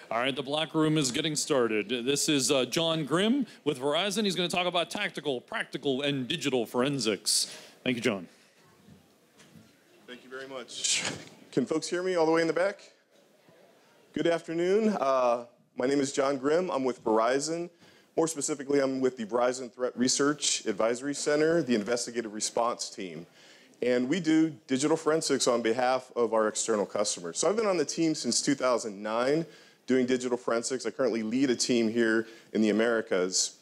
All right, the black room is getting started. This is John Grimm with Verizon. He's going to talk about tactical, practical, and digital forensics. Thank you, John. Thank you very much. Can folks hear me all the way in the back? Good afternoon. My name is John Grimm. I'm with Verizon. More specifically, I'm with the Verizon Threat Research Advisory Center, the investigative response team. And we do digital forensics on behalf of our external customers. So I've been on the team since 2009 doing digital forensics. I currently lead a team here in the Americas.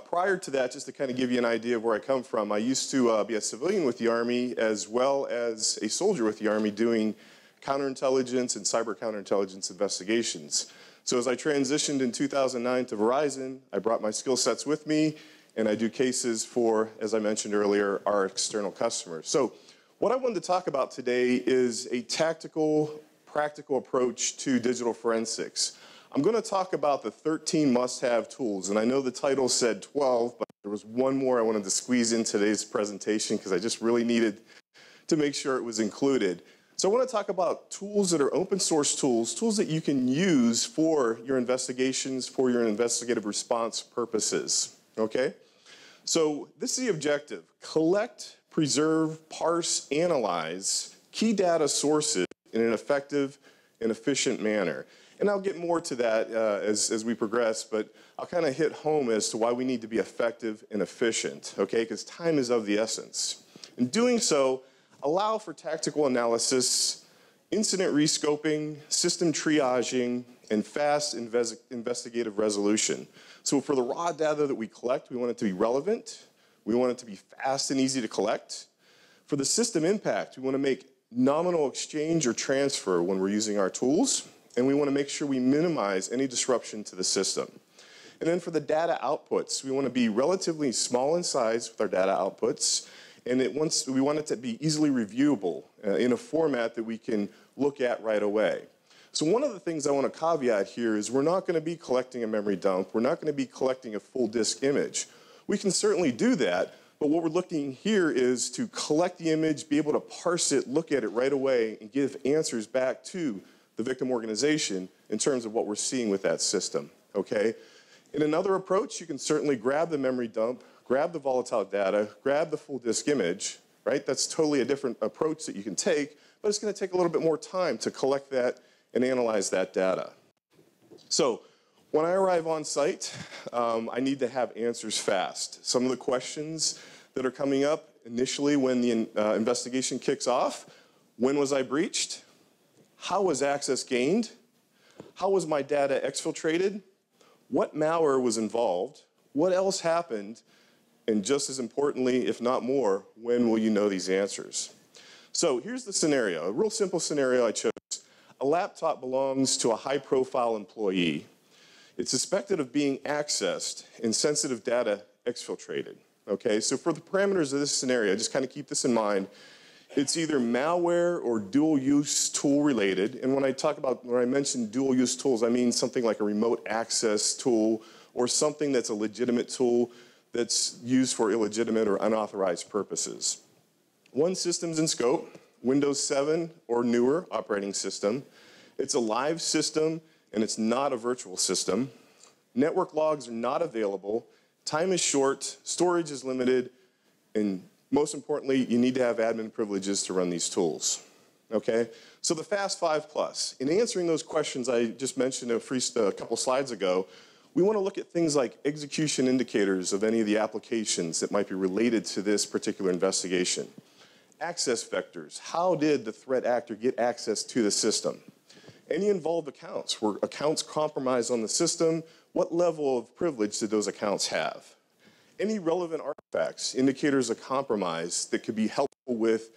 Prior to that, just to kind of give you an idea of where I come from, I used to be a civilian with the Army as well as a soldier with the Army doing counterintelligence and cyber counterintelligence investigations. So as I transitioned in 2009 to Verizon, I brought my skill sets with me, and I do cases for, as I mentioned earlier, our external customers. So what I wanted to talk about today is a tactical, practical approach to digital forensics. I'm going to talk about the 13 must-have tools, and I know the title said 12, but there was one more I wanted to squeeze in today's presentation because I just really needed to make sure it was included. So I want to talk about tools that are open source tools, tools that you can use for your investigations, for your investigative response purposes, okay? So this is the objective: collect, preserve, parse, analyze key data sources in an effective and efficient manner. And I'll get more to that as we progress, but I'll kind of hit home as to why we need to be effective and efficient, okay? Because time is of the essence. In doing so, allow for tactical analysis, incident rescoping, system triaging, and fast investigative resolution. So for the raw data that we collect, we want it to be relevant. We want it to be fast and easy to collect. For the system impact, we want to make nominal exchange or transfer when we're using our tools, and we want to make sure we minimize any disruption to the system. And then for the data outputs, we want to be relatively small in size with our data outputs, and we want it to be easily reviewable in a format that we can look at right away. So one of the things I want to caveat here is we're not going to be collecting a memory dump. We're not going to be collecting a full disk image. We can certainly do that, but what we're looking here is to collect the image, be able to parse it, look at it right away, and give answers back to the victim organization in terms of what we're seeing with that system, okay? In another approach, you can certainly grab the memory dump, grab the volatile data, grab the full disk image, right? That's totally a different approach that you can take, but it's going to take a little bit more time to collect that and analyze that data. So when I arrive on site, I need to have answers fast. Some of the questions that are coming up initially when the investigation kicks off: when was I breached? How was access gained? How was my data exfiltrated? What malware was involved? What else happened? And just as importantly, if not more, when will you know these answers? So here's the scenario, a real simple scenario I chose. A laptop belongs to a high-profile employee. It's suspected of being accessed and sensitive data exfiltrated, okay? So for the parameters of this scenario, just kind of keep this in mind. It's either malware or dual-use tool related. And when I mention dual-use tools, I mean something like a remote access tool or something that's a legitimate tool that's used for illegitimate or unauthorized purposes. One system's in scope, Windows 7 or newer operating system. It's a live system, and it's not a virtual system. Network logs are not available. Time is short, storage is limited, and most importantly, you need to have admin privileges to run these tools, okay? So the Fast 5+. In answering those questions I just mentioned a couple slides ago, we want to look at things like execution indicators of any of the applications that might be related to this particular investigation. Access vectors. How did the threat actor get access to the system? Any involved accounts. Were accounts compromised on the system? What level of privilege did those accounts have? Any relevant artifacts, indicators of compromise that could be helpful with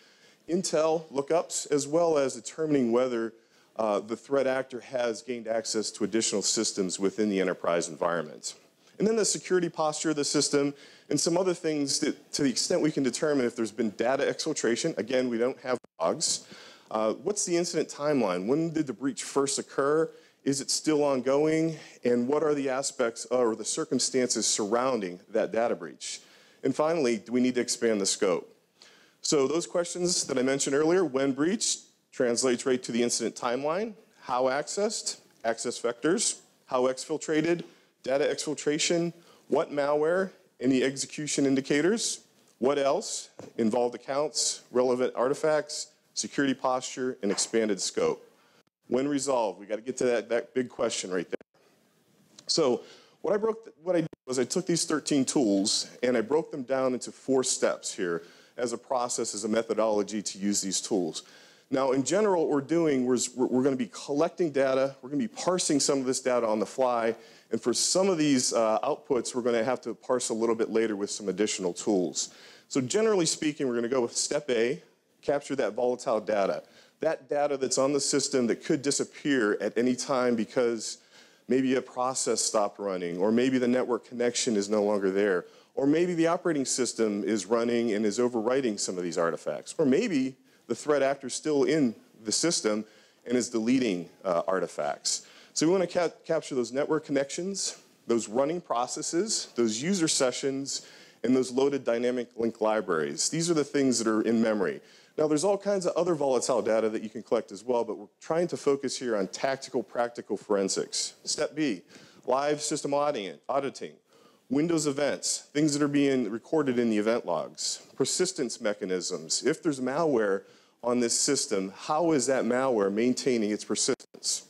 intel lookups, as well as determining whether the threat actor has gained access to additional systems within the enterprise environment. And then the security posture of the system and some other things that, to the extent we can determine if there's been data exfiltration. Again, we don't have logs. What's the incident timeline? When did the breach first occur? Is it still ongoing? And what are the aspects or the circumstances surrounding that data breach? And finally, do we need to expand the scope? So those questions that I mentioned earlier, when breached, translates right to the incident timeline, how accessed, access vectors, how exfiltrated, data exfiltration, what malware, any execution indicators, what else, involved accounts, relevant artifacts, security posture, and expanded scope. When resolved, we got to get to that big question right there. So what I did was I took these 13 tools and I broke them down into 4 steps here as a process, as a methodology to use these tools. Now, in general, what we're doing is we're going to be collecting data, we're going to be parsing some of this data on the fly, and for some of these outputs, we're going to have to parse a little bit later with some additional tools. So generally speaking, we're going to go with step A, capture that volatile data. That data that's on the system that could disappear at any time because maybe a process stopped running, or maybe the network connection is no longer there, or maybe the operating system is running and is overwriting some of these artifacts, or maybe the threat actor is still in the system and is deleting artifacts. So we want to capture those network connections, those running processes, those user sessions, and those loaded dynamic link libraries. These are the things that are in memory. Now, there's all kinds of other volatile data that you can collect as well, but we're trying to focus here on tactical, practical forensics. Step B, live system auditing, Windows events, things that are being recorded in the event logs, persistence mechanisms. If there's malware on this system, how is that malware maintaining its persistence?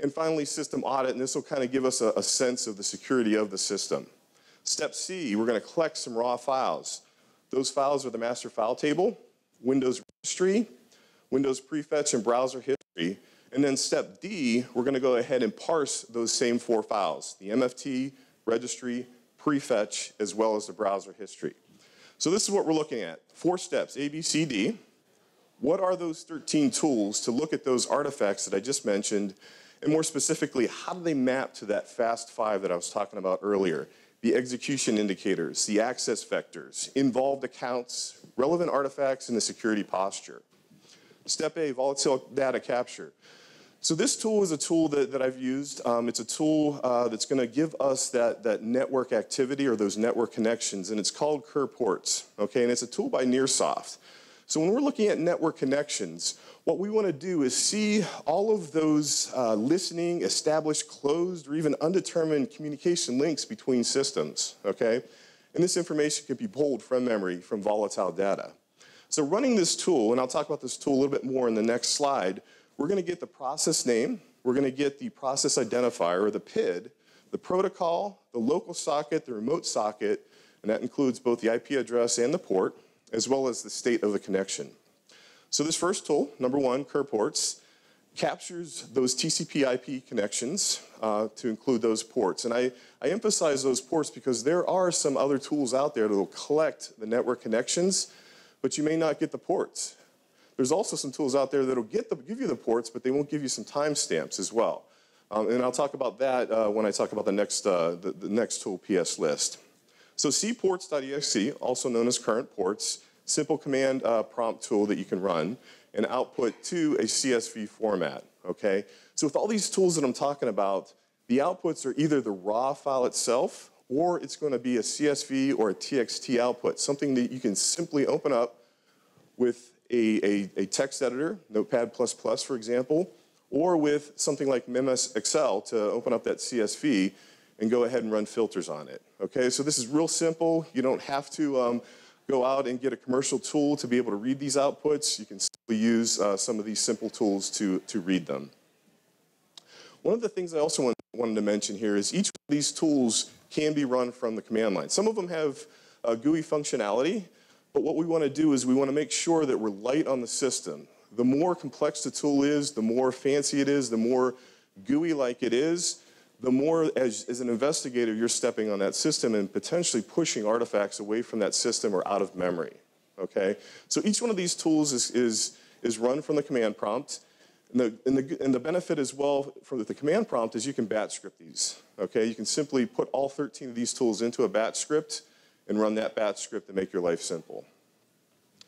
And finally, system audit, and this will kind of give us a sense of the security of the system. Step C, we're going to collect some raw files. Those files are the master file table, Windows registry, Windows prefetch and browser history. And then step D, we're going to go ahead and parse those same 4 files, the MFT, registry, prefetch, as well as the browser history. So this is what we're looking at. 4 steps, A, B, C, D. What are those 13 tools to look at those artifacts that I just mentioned? And more specifically, how do they map to that FAST 5 that I was talking about earlier? The execution indicators, the access vectors, involved accounts, relevant artifacts, and the security posture. Step A, volatile data capture. So this tool is a tool that I've used. It's a tool that's going to give us that network activity or those network connections, and it's called Ports, okay? And it's a tool by Nearsoft. So when we're looking at network connections, what we want to do is see all of those listening, established, closed, or even undetermined communication links between systems, okay? And this information can be pulled from memory from volatile data. So running this tool, and I'll talk about this tool a little bit more in the next slide, we're going to get the process name, we're going to get the process identifier, or the PID, the protocol, the local socket, the remote socket, and that includes both the IP address and the port, as well as the state of the connection. So this first tool, number 1, Ports, captures those TCP IP connections to include those ports. And I emphasize those ports because there are some other tools out there that will collect the network connections, but you may not get the ports. There's also some tools out there that will give you the ports, but they won't give you some timestamps as well. And I'll talk about that when I talk about the next tool, PS list. So cports.exe, also known as current ports, simple command prompt tool that you can run and output to a CSV format, okay? So with all these tools that I'm talking about, the outputs are either the raw file itself or it's going to be a CSV or a TXT output, something that you can simply open up with a text editor, Notepad++, for example, or with something like MS Excel to open up that CSV and go ahead and run filters on it, okay? So this is real simple. You don't have to go out and get a commercial tool to be able to read these outputs. You can simply use some of these simple tools to read them. One of the things I also wanted to mention here is each of these tools can be run from the command line. Some of them have GUI functionality, but what we want to do is we want to make sure that we're light on the system. The more complex the tool is, the more fancy it is, the more GUI-like it is, the more, as an investigator, you're stepping on that system and potentially pushing artifacts away from that system or out of memory, okay? So each one of these tools is run from the command prompt. And the benefit as well for the command prompt is you can batch script these, okay? You can simply put all 13 of these tools into a batch script and run that batch script to make your life simple.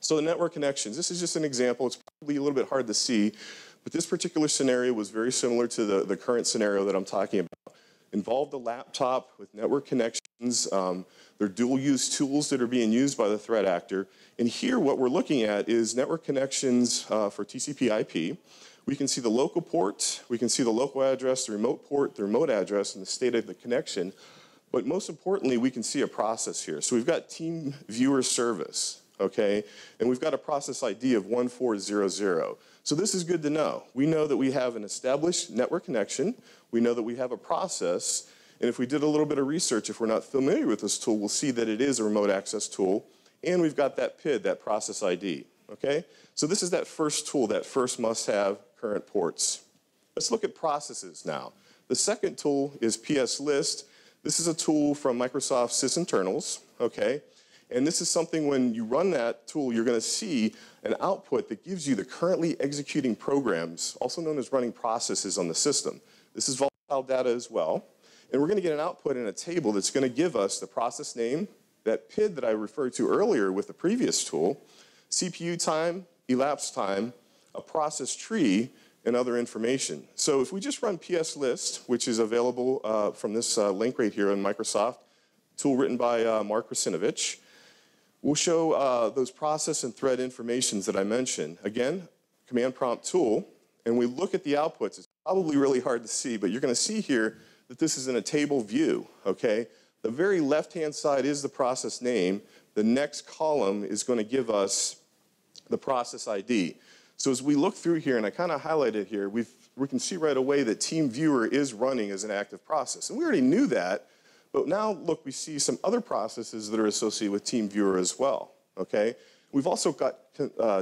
So the network connections, this is just an example. It's probably a little bit hard to see, but this particular scenario was very similar to the current scenario that I'm talking about. Involved a laptop with network connections. They're dual-use tools that are being used by the threat actor. And here what we're looking at is network connections for TCP/IP. We can see the local port, we can see the local address, the remote port, the remote address, and the state of the connection. But most importantly, we can see a process here. So we've got team viewer service, okay? And we've got a process ID of 1400. So this is good to know. We know that we have an established network connection. We know that we have a process. And if we did a little bit of research, if we're not familiar with this tool, we'll see that it is a remote access tool. And we've got that PID, that process ID, okay? So this is that first tool, that first must-have current ports. Let's look at processes now. The second tool is PS List. This is a tool from Microsoft sysinternals, okay? And this is something when you run that tool, you're gonna see an output that gives you the currently executing programs, also known as running processes on the system. This is volatile data as well. And we're gonna get an output in a table that's gonna give us the process name, that PID that I referred to earlier with the previous tool, CPU time, elapsed time, a process tree, and other information. So if we just run PS List, which is available from this link right here on Microsoft, tool written by Mark Rasinovich, we'll show those process and thread informations that I mentioned. Again, command prompt tool, and we look at the outputs. It's probably really hard to see, but you're gonna see here that this is in a table view, okay? The very left-hand side is the process name. The next column is gonna give us the process ID. So as we look through here, and I kind of highlighted here, we can see right away that Team Viewer is running as an active process. And we already knew that, but now look, we see some other processes that are associated with Team Viewer as well, okay? We've also got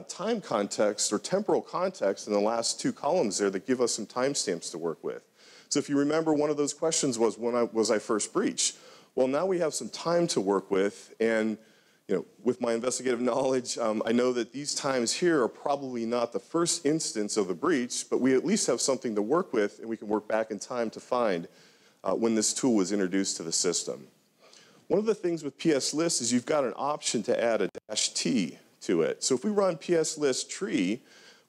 time context or temporal context in the last two columns there that give us some timestamps to work with. So if you remember, one of those questions was, when was I first breached? Well, now we have some time to work with, and with my investigative knowledge, I know that these times here are probably not the first instance of the breach, but we at least have something to work with, and we can work back in time to find when this tool was introduced to the system. One of the things with PS List is you've got an option to add a -T to it. So if we run PS List tree,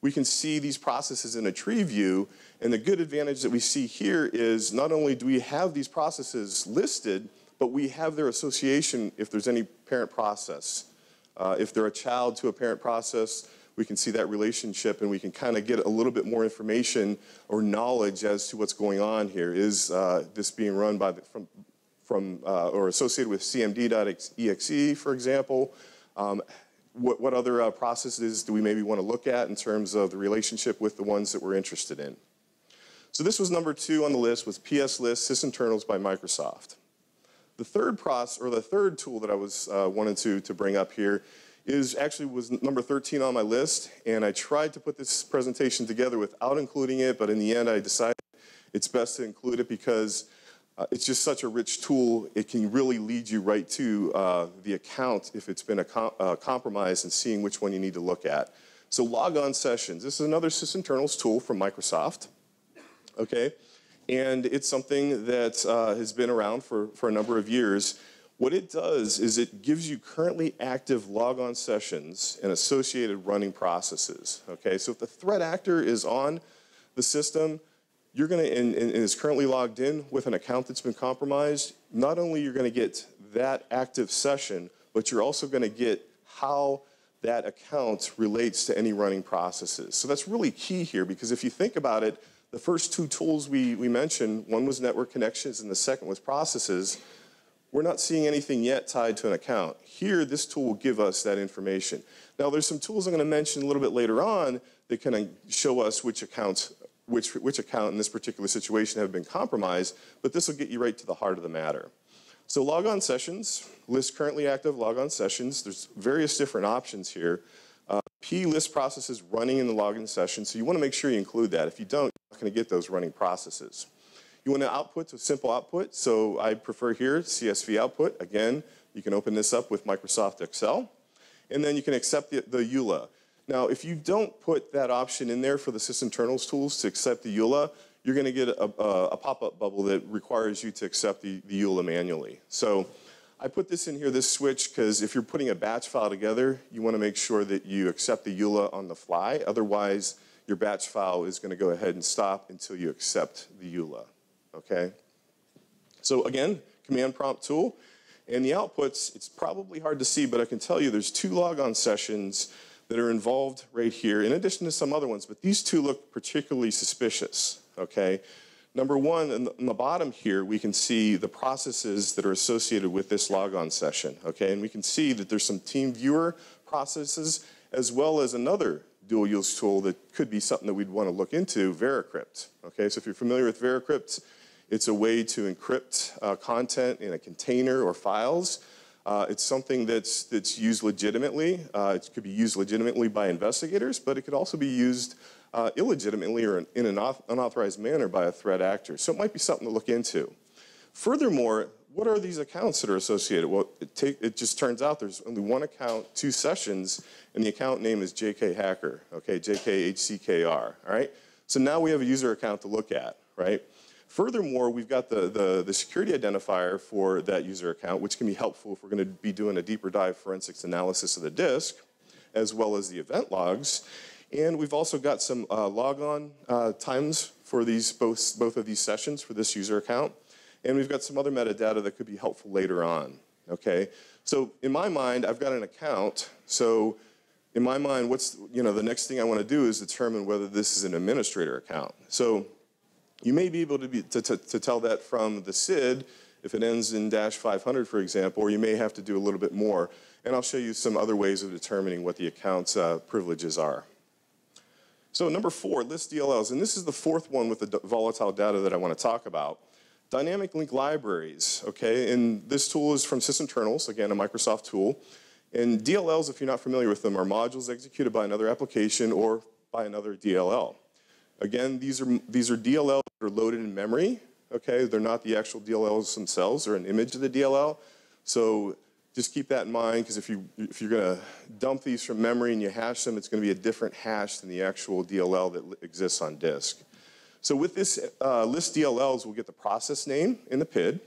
we can see these processes in a tree view, and the good advantage that we see here is not only do we have these processes listed, but we have their association if there's any parent process. If they're a child to a parent process, we can see that relationship, and we can kind of get a little bit more information or knowledge as to what's going on here. Is this being run by or associated with cmd.exe, for example? What other processes do we maybe want to look at in terms of the relationship with the ones that we're interested in? So this was number 2 on the list, was PS List sysinternals by Microsoft. The third tool that I was wanted to bring up here was number 13 on my list, and I tried to put this presentation together without including it, but in the end I decided it's best to include it because it's just such a rich tool. It can really lead you right to the account if it's been compromised and seeing which one you need to look at. So logon sessions. This is another sysinternals tool from Microsoft, okay? And it's something that has been around for a number of years. What it does is it gives you currently active logon sessions and associated running processes, okay? So if the threat actor is on the system, you're gonna, and is currently logged in with an account that's been compromised, not only you're gonna get that active session, but you're also gonna get how that account relates to any running processes. So that's really key here, because if you think about it, the first two tools we mentioned, one was network connections and the second was processes. We're not seeing anything yet tied to an account. Here, this tool will give us that information. Now, there's some tools I'm going to mention a little bit later on that can show us which account in this particular situation have been compromised, but this will get you right to the heart of the matter. So logon sessions, list currently active logon sessions. There's various different options here. P-list processes running in the login session, so you want to make sure you include that. If you don't, you're not going to get those running processes. You want to output to simple output, so I prefer here CSV output. Again, you can open this up with Microsoft Excel, and then you can accept the EULA. Now, if you don't put that option in there for the sysinternals tools to accept the EULA, you're going to get a pop-up bubble that requires you to accept the EULA manually. So I put this in here, this switch, because if you're putting a batch file together, you want to make sure that you accept the EULA on the fly. Otherwise, your batch file is going to go ahead and stop until you accept the EULA, okay? So again, command prompt tool. And the outputs, it's probably hard to see, but I can tell you there's 2 logon sessions that are involved right here, in addition to some other ones, but these two look particularly suspicious, okay? Number one, in the bottom here, we can see the processes that are associated with this logon session, okay? And we can see that there's some team viewer processes, as well as another dual-use tool that could be something that we'd want to look into, VeraCrypt, okay? So if you're familiar with VeraCrypt, it's a way to encrypt content in a container or files. It's something that's used legitimately. It could be used legitimately by investigators, but it could also be used illegitimately or in an unauthorized manner by a threat actor. So it might be something to look into. Furthermore, what are these accounts that are associated? Well, it just turns out there's only one account, 2 sessions, and the account name is JK Hacker, okay, JKHCKR, all right? So now we have a user account to look at, right? Furthermore, we've got the security identifier for that user account, which can be helpful if we're going to be doing a deeper dive forensics analysis of the disk, as well as the event logs. And we've also got some logon times for both of these sessions for this user account. And we've got some other metadata that could be helpful later on, okay? So in my mind, I've got an account. So in my mind, the next thing I want to do is determine whether this is an administrator account. So you may be able to tell that from the SID if it ends in -500, for example, or you may have to do a little bit more. And I'll show you some other ways of determining what the account's privileges are. So number 4, list DLLs. And this is the 4th one with the volatile data that I want to talk about. Dynamic link libraries, okay? And this tool is from sysinternals, again, a Microsoft tool. And DLLs, if you're not familiar with them, are modules executed by another application or by another DLL. Again, these are DLLs that are loaded in memory, okay? They're not the actual DLLs themselves. They're an image of the DLL. So just keep that in mind, because if you're going to dump these from memory and you hash them, it's going to be a different hash than the actual DLL that exists on disk. So with this list DLLs, we'll get the process name in the PID.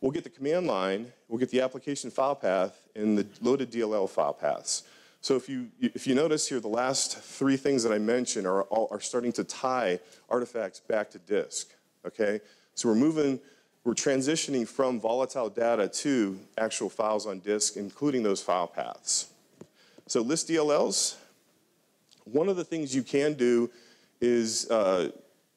We'll get the command line. We'll get the application file path and the loaded DLL file paths. So if you notice here, the last 3 things that I mentioned are starting to tie artifacts back to disk, okay? So we're transitioning from volatile data to actual files on disk, including those file paths. So list DLLs, one of the things you can do is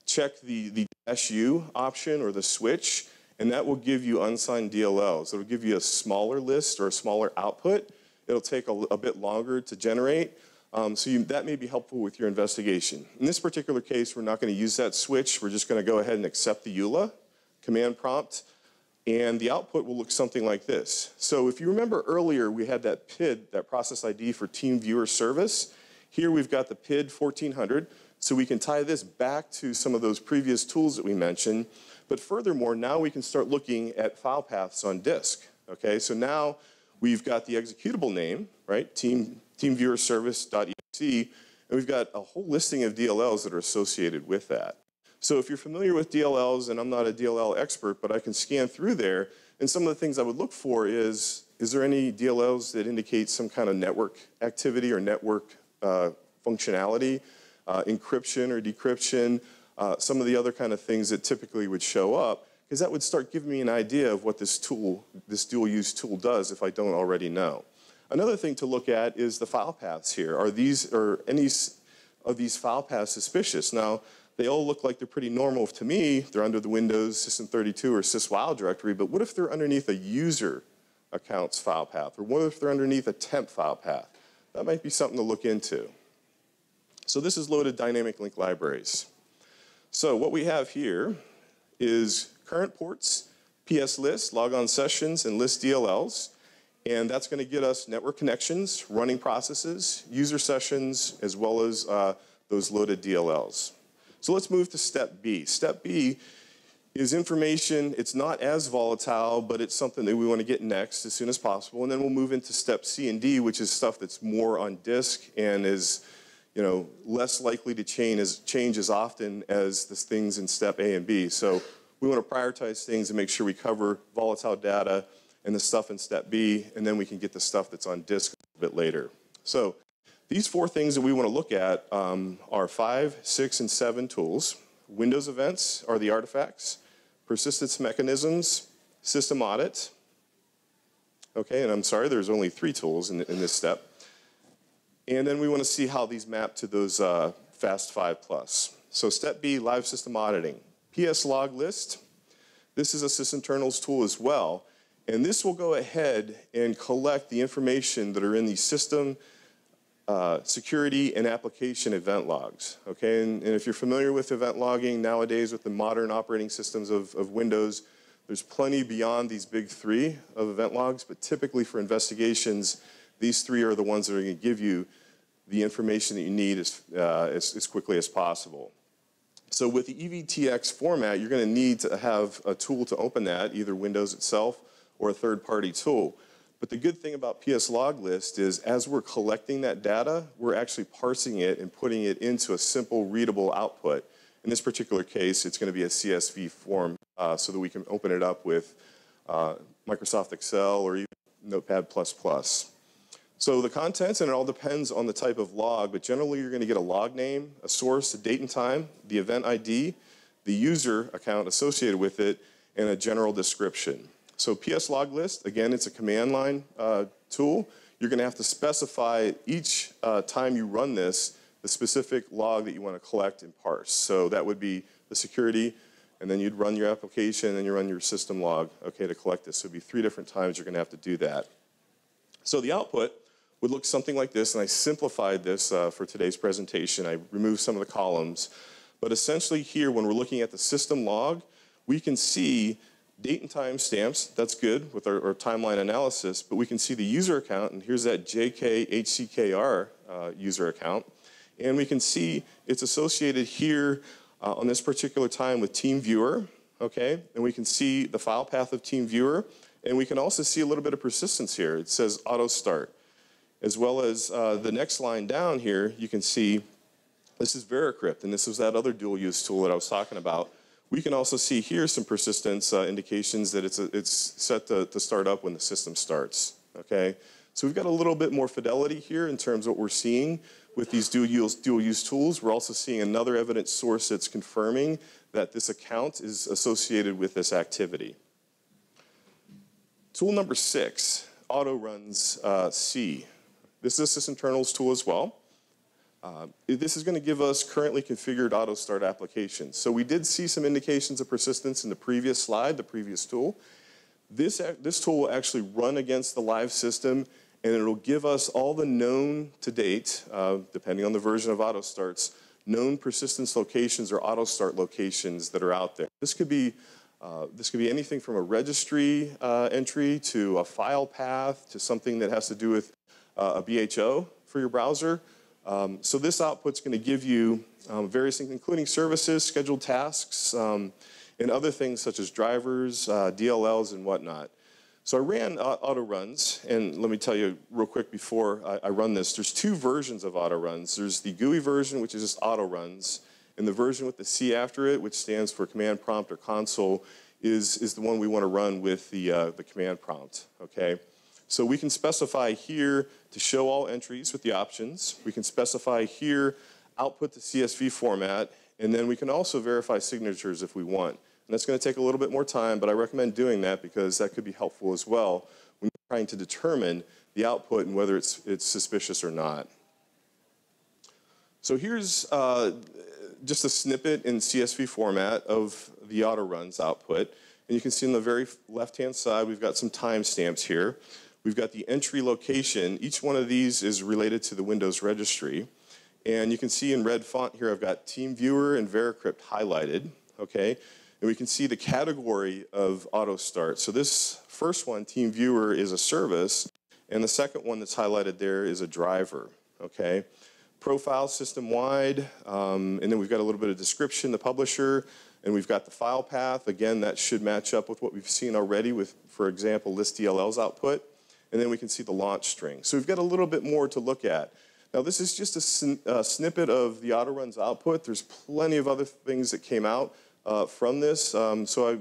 check the -U option or the switch, and that will give you unsigned DLLs. It'll give you a smaller list or a smaller output. It'll take a bit longer to generate, that may be helpful with your investigation. In this particular case, we're not going to use that switch. We're just going to go ahead and accept the EULA command prompt, and the output will look something like this. So if you remember earlier, we had that PID, that process ID for team viewer service. Here we've got the PID 1400, so we can tie this back to some of those previous tools that we mentioned. But furthermore, now we can start looking at file paths on disk, okay? So now we've got the executable name, right? Teamviewerservice.exe, and we've got a whole listing of DLLs that are associated with that. So if you're familiar with DLLs, and I'm not a DLL expert, but I can scan through there, and some of the things I would look for is there any DLLs that indicate some kind of network activity or network functionality, encryption or decryption, some of the other kind of things that typically would show up, because that would start giving me an idea of what this tool, this dual-use tool does if I don't already know. Another thing to look at is the file paths here. Are any of these file paths suspicious? Now, they all look like they're pretty normal to me. They're under the Windows System32 or syswile directory, but what if they're underneath a user account's file path? Or what if they're underneath a temp file path? That might be something to look into. So this is loaded dynamic link libraries. So what we have here is current ports, PS lists, logon sessions, and list DLLs. And that's going to get us network connections, running processes, user sessions, as well as those loaded DLLs. So let's move to step B. Step B is information. It's not as volatile, but it's something that we want to get next as soon as possible. And then we'll move into step C and D, which is stuff that's more on disk and is less likely to change as often as the things in step A and B. So we want to prioritize things and make sure we cover volatile data and the stuff in step B, and then we can get the stuff that's on disk a bit later. So these 4 things that we want to look at are 5, 6, and 7 tools. Windows events are the artifacts, persistence mechanisms, system audit. Okay, and I'm sorry, there's only 3 tools in this step. And then we want to see how these map to those FAST 5+. So step B, live system auditing. PS log list. This is a sysinternals tool as well. And this will go ahead and collect the information that are in the system, security, and application event logs. Okay, and if you're familiar with event logging nowadays with the modern operating systems of Windows, there's plenty beyond these big three of event logs, but typically for investigations, these three are the ones that are going to give you the information that you need as quickly as possible. So with the EVTX format, you're going to need to have a tool to open that, either Windows itself or a third-party tool. But the good thing about PS log list is as we're collecting that data, we're actually parsing it and putting it into a simple readable output. In this particular case, it's going to be a CSV form so that we can open it up with Microsoft Excel or even Notepad++. So the contents, and it all depends on the type of log, but generally you're going to get a log name, a source, a date and time, the event ID, the user account associated with it, and a general description. So PS log list, again, it's a command line tool. You're going to have to specify each time you run this, the specific log that you want to collect and parse. So that would be the security, and then you'd run your application, and then you run your system log, okay, to collect this. So it'd be 3 different times you're going to have to do that. So the output would look something like this, and I simplified this for today's presentation. I removed some of the columns. But essentially here, when we're looking at the system log, we can see date and time stamps. That's good with our timeline analysis, but we can see the user account, and here's that JKHCKR user account. And we can see it's associated here on this particular time with TeamViewer, okay? And we can see the file path of TeamViewer, and we can also see a little bit of persistence here. It says auto start. As well as the next line down here, you can see this is Veracrypt, and this is that other dual use tool that I was talking about. We can also see here some persistence indications that it's set to start up when the system starts, okay? So we've got a little bit more fidelity here in terms of what we're seeing with these dual use tools. We're also seeing another evidence source that's confirming that this account is associated with this activity. Tool number 6, auto runs C. This is a sysinternals tool as well. This is going to give us currently configured auto start applications. So we did see some indications of persistence in the previous slide, the previous tool. This tool will actually run against the live system, and it'll give us all the known to date, depending on the version of auto starts, known persistence locations or auto start locations that are out there. This could be anything from a registry entry to a file path to something that has to do with a BHO for your browser. So this output's going to give you various things, including services, scheduled tasks, and other things such as drivers, DLLs, and whatnot. So I ran auto runs, and let me tell you real quick before I run this, there's 2 versions of auto runs. There's the GUI version, which is just auto runs, and the version with the C after it, which stands for command prompt or console, is the one we want to run with the command prompt, okay? So we can specify here to show all entries with the options. We can specify here output to CSV format, and then we can also verify signatures if we want. And that's going to take a little bit more time, but I recommend doing that because that could be helpful as well when you're trying to determine the output and whether it's suspicious or not. So here's just a snippet in CSV format of the auto runs output. And you can see on the very left-hand side, we've got some timestamps here. We've got the entry location. Each one of these is related to the Windows registry. And you can see in red font here, I've got TeamViewer and Veracrypt highlighted, okay? And we can see the category of auto start. So this first one, TeamViewer, is a service, and the second one that's highlighted there is a driver, okay? Profile system-wide, and then we've got a little bit of description, the publisher, and we've got the file path. Again, that should match up with what we've seen already with, for example, list DLL's output. And then we can see the launch string. So we've got a little bit more to look at. Now this is just a snippet of the auto runs output. There's plenty of other things that came out from this. So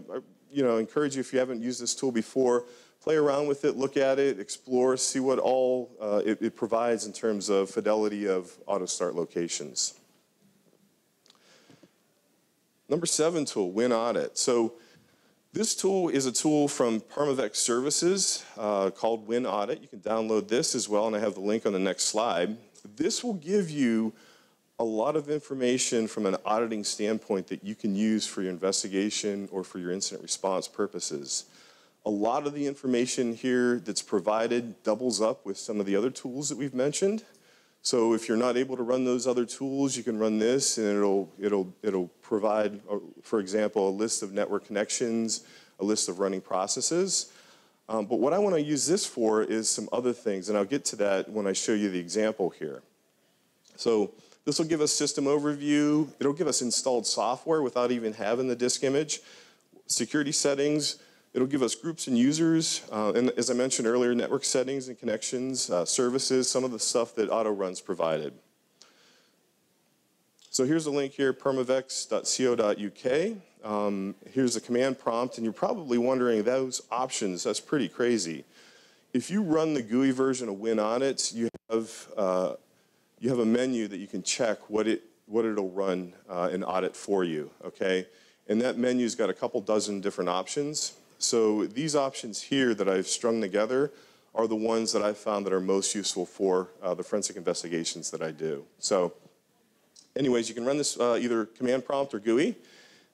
I encourage you, if you haven't used this tool before, play around with it, look at it, explore, see what all it provides in terms of fidelity of auto start locations. Number 7 tool, Win Audit. So this tool is a tool from Permavex Services called Win Audit. You can download this as well, and I have the link on the next slide. This will give you a lot of information from an auditing standpoint that you can use for your investigation or for your incident response purposes. A lot of the information here that's provided doubles up with some of the other tools that we've mentioned. So if you're not able to run those other tools, you can run this, and it'll provide, for example, a list of network connections, a list of running processes. But what I want to use this for is some other things, and I'll get to that when I show you the example here. So this will give us system overview. It'll give us installed software without even having the disk image, security settings. It'll give us groups and users, and as I mentioned earlier, network settings and connections, services, some of the stuff that AutoRun's provided. So here's a link here, permavex.co.uk. Here's the command prompt, and you're probably wondering, those options, that's pretty crazy. If you run the GUI version of WinAudit, you have a menu that you can check what it'll run and audit for you, okay? And that menu's got a couple dozen different options. So these options here that I've strung together are the ones that I've found that are most useful for the forensic investigations that I do. So anyways, you can run this either command prompt or GUI.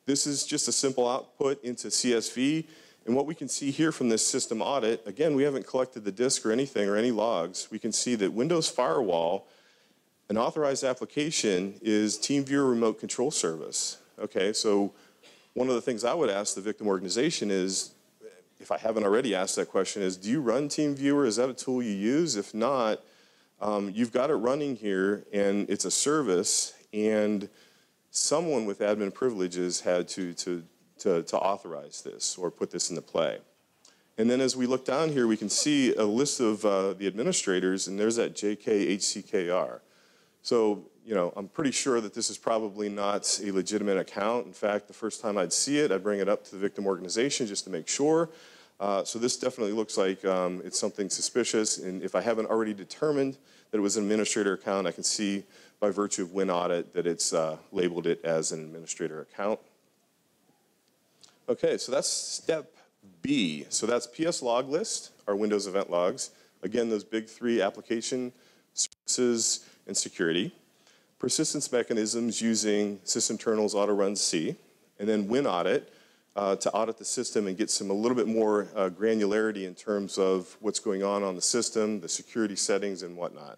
This is just a simple output into CSV. And what we can see here from this system audit, again, we haven't collected the disk or anything or any logs. We can see that Windows Firewall, an authorized application, is TeamViewer Remote Control Service. Okay, so one of the things I would ask the victim organization is, if I haven't already asked that question, is do you run TeamViewer? Is that a tool you use? If not, you've got it running here, and it's a service, and someone with admin privileges had to authorize this or put this into play. And then as we look down here, we can see a list of the administrators, and there's that JKHCKR. So, you know, I'm pretty sure that this is probably not a legitimate account. In fact, the first time I'd see it, I'd bring it up to the victim organization just to make sure. So this definitely looks like it's something suspicious. And if I haven't already determined that it was an administrator account, I can see by virtue of WinAudit that it's labeled it as an administrator account. Okay, so that's step B. So that's PS log list, our Windows event logs. Again, those big three: application, services, and security. Persistence mechanisms using systemterminals autorun C, and then WinAudit to audit the system and get a little bit more granularity in terms of what's going on the system, the security settings, and whatnot.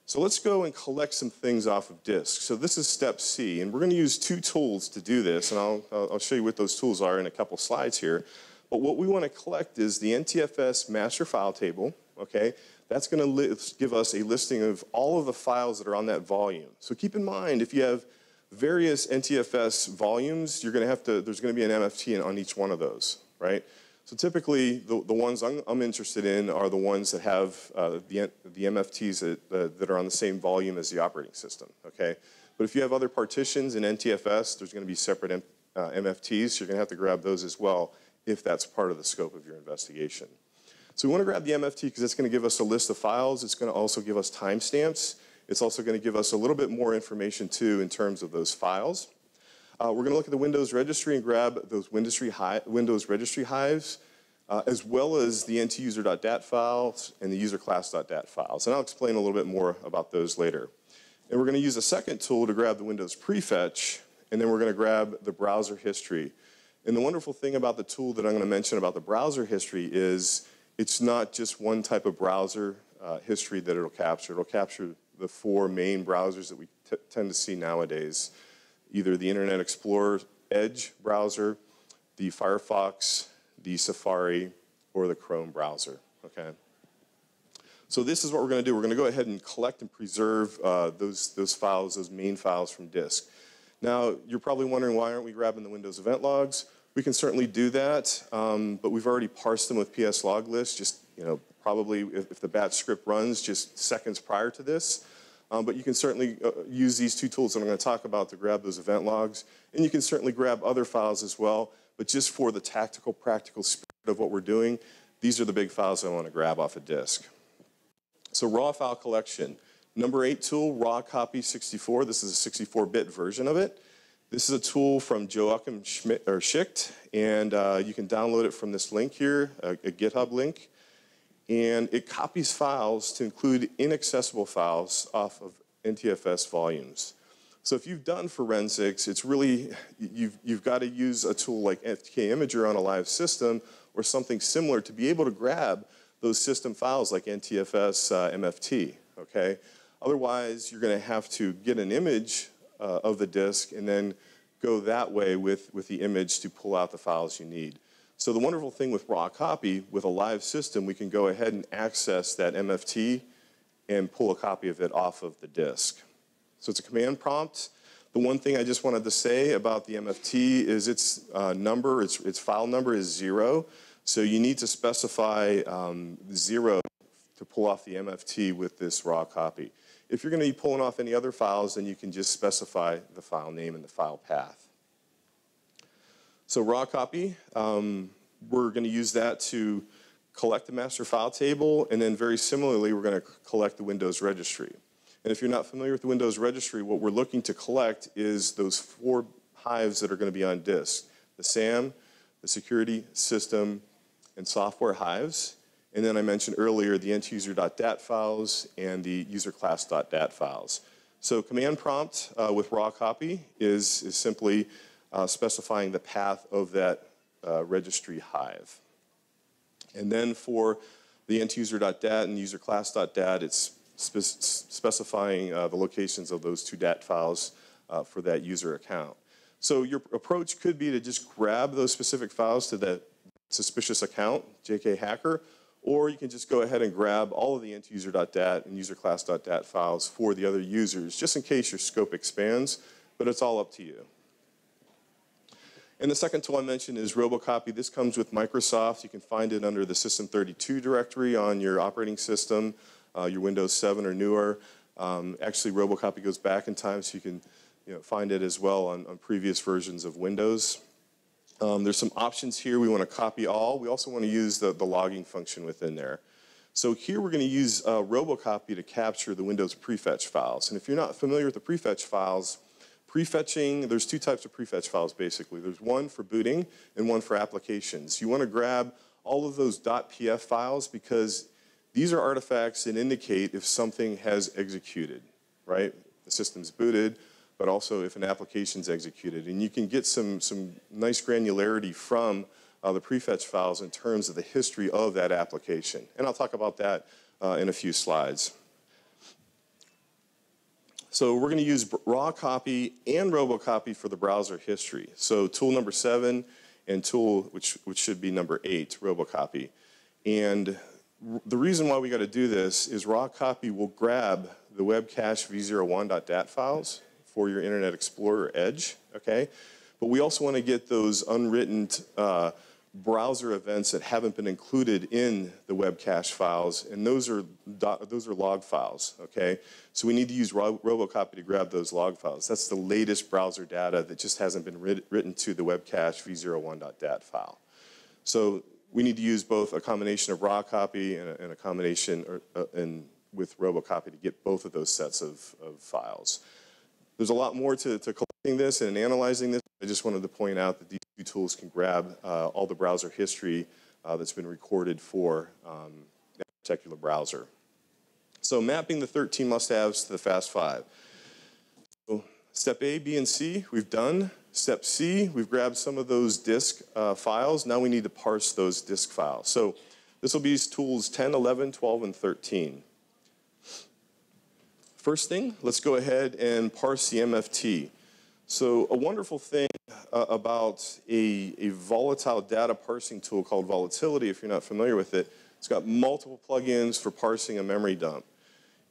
So let's go and collect some things off of disk. So this is step C, and we're going to use two tools to do this, and I'll show you what those tools are in a couple slides here. But what we want to collect is the NTFS master file table, okay? That's going to give us a listing of all of the files that are on that volume. So keep in mind, if you have various NTFS volumes, there's going to be an MFT on each one of those, right? So typically, the ones I'm interested in are the ones that have the MFTs that are on the same volume as the operating system, okay? But if you have other partitions in NTFS, there's going to be separate MFTs, so you're going to have to grab those as well if that's part of the scope of your investigation. So we want to grab the MFT because it's going to give us a list of files. It's going to also give us timestamps. It's also going to give us a little bit more information, too, in terms of those files. We're going to look at the Windows registry and grab those Windows registry hives, as well as the ntuser.dat files and the userclass.dat files. And I'll explain a little bit more about those later. And we're going to use a second tool to grab the Windows prefetch, and then we're going to grab the browser history. And the wonderful thing about the tool that I'm going to mention about the browser history is it's not just one type of browser history that it'll capture. It'll capture the four main browsers that we tend to see nowadays, either the Internet Explorer Edge browser, the Firefox, the Safari, or the Chrome browser, okay? So this is what we're going to do. We're going to go ahead and collect and preserve those files, those main files from disk. Now, you're probably wondering, why aren't we grabbing the Windows event logs? We can certainly do that, but we've already parsed them with PS log list, just, you know, probably if the batch script runs just seconds prior to this. But you can certainly use these two tools that I'm going to talk about to grab those event logs. And you can certainly grab other files as well. But just for the tactical, practical spirit of what we're doing, these are the big files I want to grab off a disk. So raw file collection. Number 8 tool, raw copy 64. This is a 64-bit version of it. This is a tool from Joachim Schicht, and you can download it from this link here, a GitHub link. and it copies files to include inaccessible files off of NTFS volumes. So if you've done forensics, it's really, you've got to use a tool like FTK Imager on a live system or something similar to be able to grab those system files like NTFS MFT, okay? Otherwise, you're going to have to get an image of the disk and then go that way with the image to pull out the files you need. So the wonderful thing with raw copy, with a live system, we can go ahead and access that MFT and pull a copy of it off of the disk. So it's a command prompt. The one thing I just wanted to say about the MFT is its number, its file number is 0. So you need to specify 0 to pull off the MFT with this raw copy. If you're going to be pulling off any other files, then you can just specify the file name and the file path. So raw copy, we're going to use that to collect the master file table, and then very similarly, we're going to collect the Windows registry. And if you're not familiar with the Windows registry, what we're looking to collect is those 4 hives that are going to be on disk: the SAM, the security, system, and software hives. And then I mentioned earlier the entuser.dat files and the userclass.dat files. So command prompt with raw copy is simply specifying the path of that registry hive. And then for the entuser.dat and userclass.dat, it's specifying the locations of those 2 DAT files for that user account. So your approach could be to just grab those specific files to that suspicious account, JK Hacker, or you can just go ahead and grab all of the entuser.dat and userclass.dat files for the other users, just in case your scope expands, but it's all up to you. And the second tool I mentioned is Robocopy. This comes with Microsoft. You can find it under the System32 directory on your operating system, your Windows 7 or newer. Actually, Robocopy goes back in time, so you can find it as well on previous versions of Windows. There's some options here. We want to copy all. We also want to use the logging function within there. So here we're going to use Robocopy to capture the Windows prefetch files. And if you're not familiar with the prefetch files, prefetching, there's 2 types of prefetch files basically. There's one for booting and one for applications. You want to grab all of those .pf files because these are artifacts that indicate if something has executed, right? The system's booted, but also if an application's executed. And you can get some nice granularity from the prefetch files in terms of the history of that application. And I'll talk about that in a few slides. So we're going to use raw copy and Robocopy for the browser history. So tool number 7 and tool which should be number 8, Robocopy. And the reason why we got to do this is raw copy will grab the web cache v01.dat files for your Internet Explorer Edge, okay? But we also want to get those unwritten browser events that haven't been included in the web cache files, and those are log files, okay? So we need to use Robocopy to grab those log files. That's the latest browser data that just hasn't been written to the web cache v01.dat file. So we need to use both a combination of raw copy and a combination with Robocopy to get both of those sets of files. There's a lot more to collecting this and analyzing this. I just wanted to point out that these 2 tools can grab all the browser history that's been recorded for that particular browser. So mapping the 13 must-haves to the Fast 5. So step A, B, and C, we've done. Step C, we've grabbed some of those disk files. Now we need to parse those disk files. So this will be tools 10, 11, 12, and 13. First thing, let's go ahead and parse the MFT. So a wonderful thing about a volatile data parsing tool called Volatility, if you're not familiar with it, it's got multiple plugins for parsing a memory dump.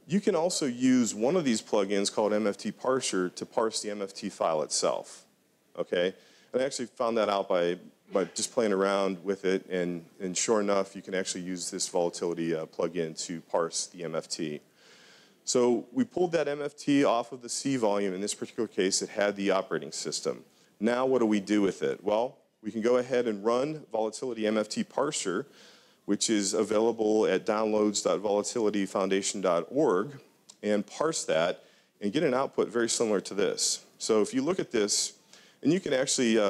You can also use one of these plugins called MFT Parser to parse the MFT file itself, okay? And I actually found that out by just playing around with it, and sure enough, you can actually use this Volatility plugin to parse the MFT. So we pulled that MFT off of the C volume. In this particular case, it had the operating system. Now what do we do with it? Well, we can go ahead and run Volatility MFT Parser, which is available at downloads.volatilityfoundation.org, and parse that and get an output very similar to this. So if you look at this, and you can actually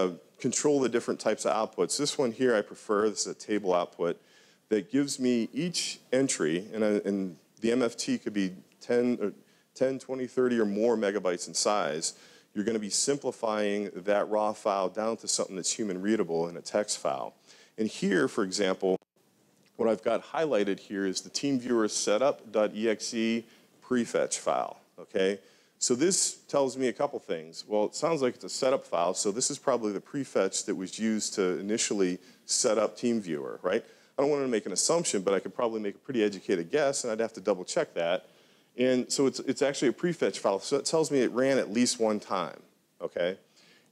control the different types of outputs. This one here I prefer. This is a table output. that gives me each entry, and the MFT could be 10, 20, 30 or more megabytes in size. You're going to be simplifying that raw file down to something that's human readable in a text file. And here, for example, what I've got highlighted here is the TeamViewer setup.exe prefetch file, okay? So this tells me a couple things. Well, it sounds like it's a setup file, so this is probably the prefetch that was used to initially set up TeamViewer, right? I don't want to make an assumption, but I could probably make a pretty educated guess, and I'd have to double check that. And so it's actually a prefetch file, so it tells me it ran at least one time, okay?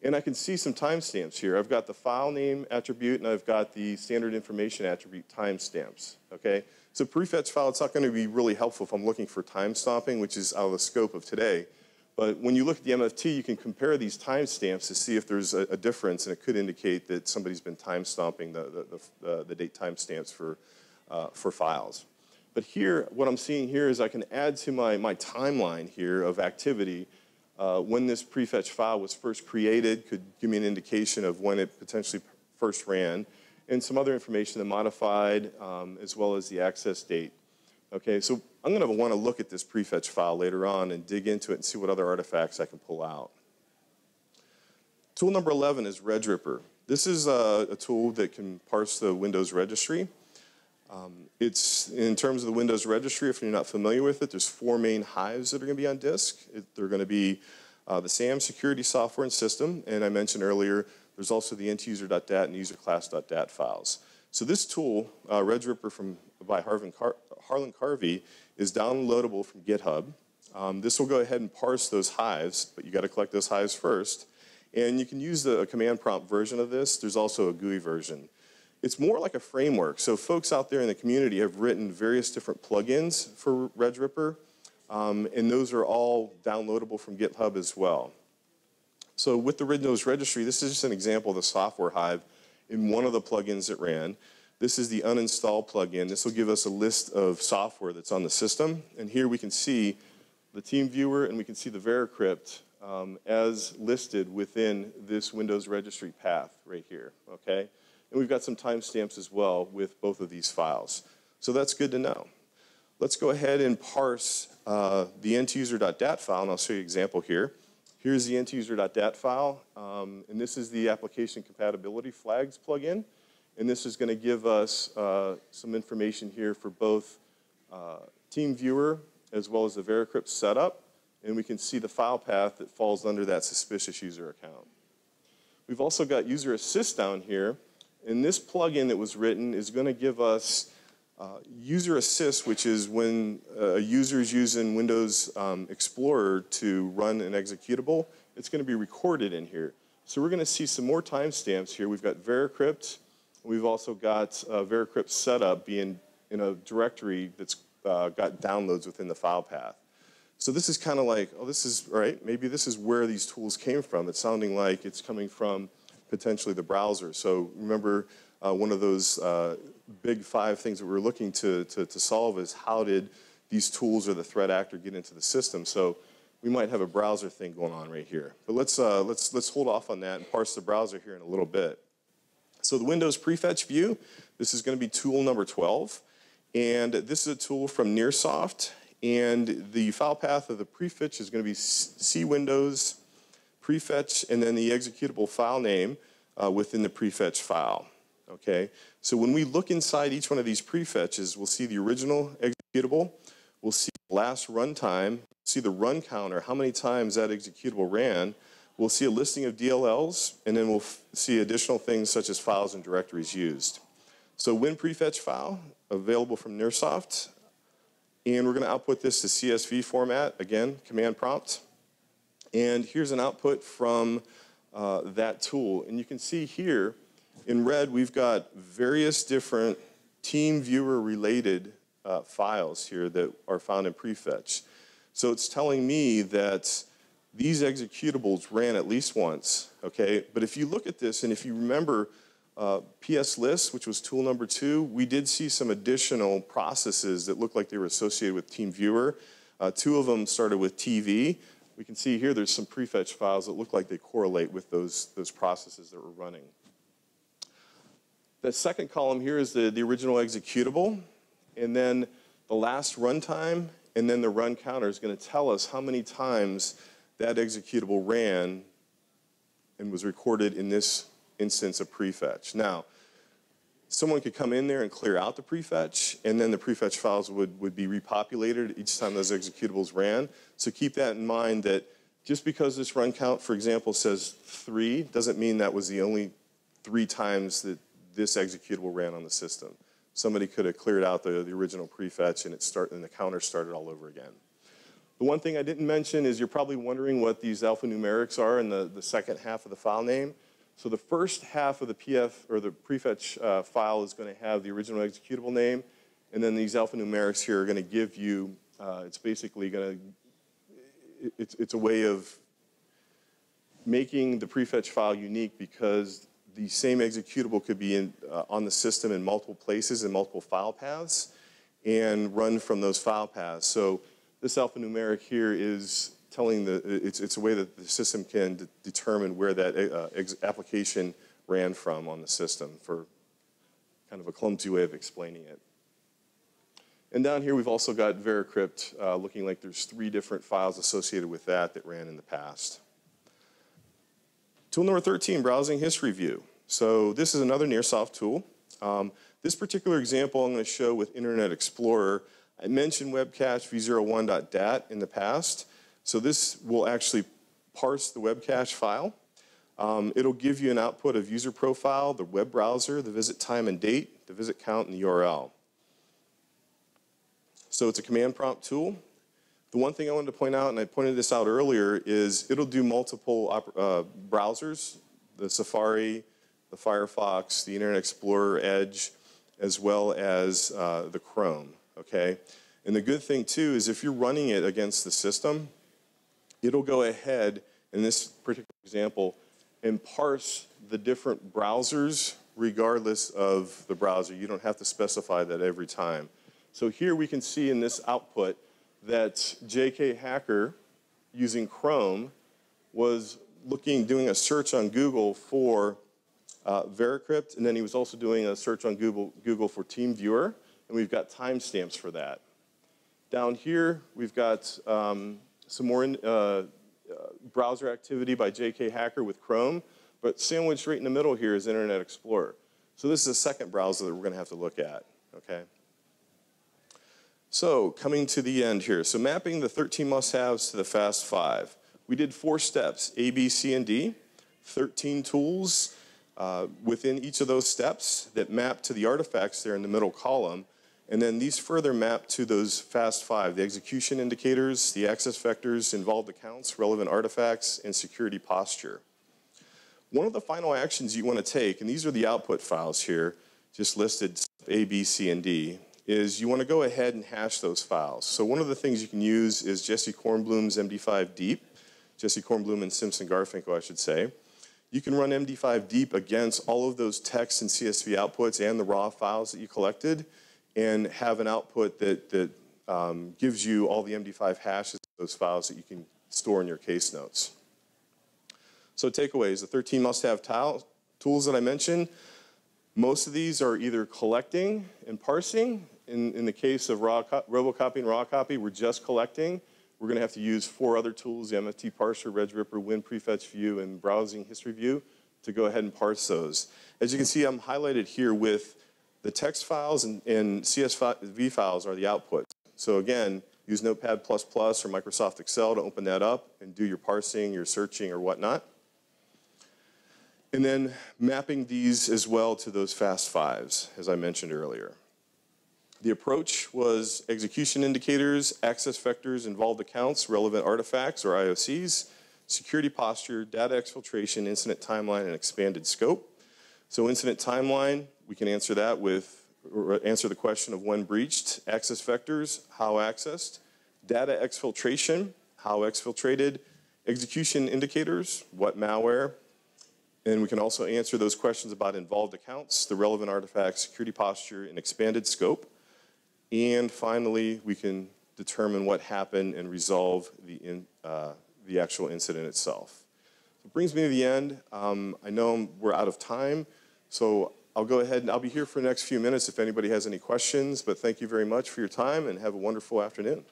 And I can see some timestamps here. I've got the file name attribute, and I've got the standard information attribute timestamps, okay? So prefetch file, it's not going to be really helpful if I'm looking for time stopping, which is out of the scope of today. But when you look at the MFT, you can compare these timestamps to see if there's a difference, and it could indicate that somebody's been time stomping the date timestamps for files. But here, what I'm seeing here is I can add to my timeline here of activity when this prefetch file was first created, could give me an indication of when it potentially first ran, and some other information, the modified, as well as the access date. Okay, so I'm going to want to look at this prefetch file later on and dig into it and see what other artifacts I can pull out. Tool number 11 is RegRipper. This is a tool that can parse the Windows registry. It's in terms of the Windows registry, if you're not familiar with it, there's 4 main hives that are going to be on disk. They're going to be the SAM security software and system, and I mentioned earlier, there's also the entuser.dat and userclass.dat files. So this tool, RegRipper by Harlan Carvey, is downloadable from GitHub. This will go ahead and parse those hives, but you got to collect those hives first. And you can use a command prompt version of this. There's also a GUI version. It's more like a framework. So folks out there in the community have written various different plugins for RegRipper, and those are all downloadable from GitHub as well. So with the Windows registry, this is just an example of the software hive in one of the plugins that ran. This is the uninstall plugin. This will give us a list of software that's on the system. And here we can see the TeamViewer and we can see the Veracrypt as listed within this Windows registry path right here, okay? And we've got some timestamps as well with both of these files. So that's good to know. Let's go ahead and parse the entuser.dat file, and I'll show you an example here. Here's the entuser.dat file, and this is the application compatibility flags plugin. And this is going to give us some information here for both TeamViewer as well as the Veracrypt setup. And we can see the file path that falls under that suspicious user account. We've also got user assist down here. And this plugin that was written is going to give us user assist, which is when a user is using Windows Explorer to run an executable. It's going to be recorded in here. So we're going to see some more timestamps here. We've got Veracrypt. We've also got Veracrypt setup being in a directory that's got downloads within the file path. So this is kind of like, oh, this is, right, maybe this is where these tools came from. It's sounding like it's coming from potentially the browser. So remember, one of those big 5 things that we're looking to solve is how did these tools or the threat actor get into the system? So we might have a browser thing going on right here. But let's hold off on that and parse the browser here in a little bit. So the Windows prefetch view, this is going to be tool number 12. And this is a tool from Nearsoft. And the file path of the prefetch is going to be C Windows prefetch and then the executable file name within the prefetch file. Okay, so when we look inside each one of these prefetches, we'll see the original executable, we'll see the last runtime, see the run counter, how many times that executable ran, we'll see a listing of DLLs, and then we'll see additional things such as files and directories used. So win prefetch file, available from Nearsoft, and we're going to output this to CSV format, again, command prompt. And here's an output from that tool, and you can see here, in red, we've got various different TeamViewer related files here that are found in prefetch. So it's telling me that these executables ran at least once, okay? But if you look at this, and if you remember PS list, which was tool number 2, we did see some additional processes that looked like they were associated with TeamViewer. 2 of them started with TV. We can see here there's some prefetch files that look like they correlate with those processes that were running. The second column here is the original executable, and then the last runtime, and then the run counter is going to tell us how many times that executable ran and was recorded in this instance of prefetch. Now, someone could come in there and clear out the prefetch, and then the prefetch files would be repopulated each time those executables ran. So keep that in mind, that just because this run count, for example, says 3, doesn't mean that was the only 3 times that this executable ran on the system. Somebody could have cleared out the original prefetch and the counter started all over again. The one thing I didn't mention is you're probably wondering what these alphanumerics are in the second half of the file name. So the first half of the PF or the prefetch file is going to have the original executable name, and then these alphanumerics here are going to give you. It's basically going to. It's a way of making the prefetch file unique because the same executable could be on the system in multiple places in multiple file paths, and run from those file paths. So this alphanumeric here is telling it's a way that the system can determine where that application ran from on the system, for kind of a clumsy way of explaining it. And down here we've also got Veracrypt, looking like there's 3 different files associated with that ran in the past. Tool number 13, browsing history view. So this is another Nearsoft tool. This particular example I'm going to show with Internet Explorer. I mentioned webcache v01.dat in the past. So this will actually parse the web cache file. It'll give you an output of user profile, the web browser, the visit time and date, the visit count, and the URL. So it's a command prompt tool. The one thing I wanted to point out, and I pointed this out earlier, is it'll do multiple browsers, the Safari, the Firefox, the Internet Explorer, Edge, as well as the Chrome, okay? And the good thing too is if you're running it against the system, it'll go ahead, in this particular example, and parse the different browsers regardless of the browser. You don't have to specify that every time. So here we can see in this output that JK Hacker, using Chrome, was doing a search on Google for Veracrypt, and then he was also doing a search on Google for TeamViewer, and we've got timestamps for that. Down here, we've got some more browser activity by JK Hacker with Chrome, but sandwiched right in the middle here is Internet Explorer. So this is a second browser that we're going to have to look at, okay? So coming to the end here, so mapping the 13 must-haves to the Fast 5. We did 4 steps, A, B, C, and D, 13 tools within each of those steps that map to the artifacts there in the middle column. And then these further map to those Fast 5, the execution indicators, the access vectors, involved accounts, relevant artifacts, and security posture. One of the final actions you want to take, and these are the output files here, just listed A, B, C, and D, is you want to go ahead and hash those files. So one of the things you can use is Jesse Kornblum's MD5 Deep, Jesse Kornblum and Simpson Garfinkel, I should say. You can run MD5 Deep against all of those text and CSV outputs and the raw files that you collected, and have an output that gives you all the MD5 hashes of those files that you can store in your case notes. So takeaways, the 13 must-have tools that I mentioned, most of these are either collecting and parsing. In the case of robocopy and raw copy, we're just collecting. We're going to have to use 4 other tools, the MFT parser, Reg-Ripper, Win Prefetch View, and Browsing History View, to go ahead and parse those. As you can see, I'm highlighted here with the text files and CSV files are the outputs. So again, use Notepad++ or Microsoft Excel to open that up and do your parsing, your searching, or whatnot. And then mapping these as well to those Fast 5s, as I mentioned earlier. The approach was execution indicators, access vectors, involved accounts, relevant artifacts or IOCs, security posture, data exfiltration, incident timeline, and expanded scope. So incident timeline, we can answer that with, or answer the question of when breached, access vectors, how accessed, data exfiltration, how exfiltrated, execution indicators, what malware, and we can also answer those questions about involved accounts, the relevant artifacts, security posture, and expanded scope. And finally, we can determine what happened and resolve the actual incident itself. It brings me to the end. I know we're out of time, so I'll go ahead and I'll be here for the next few minutes if anybody has any questions, but thank you very much for your time and have a wonderful afternoon.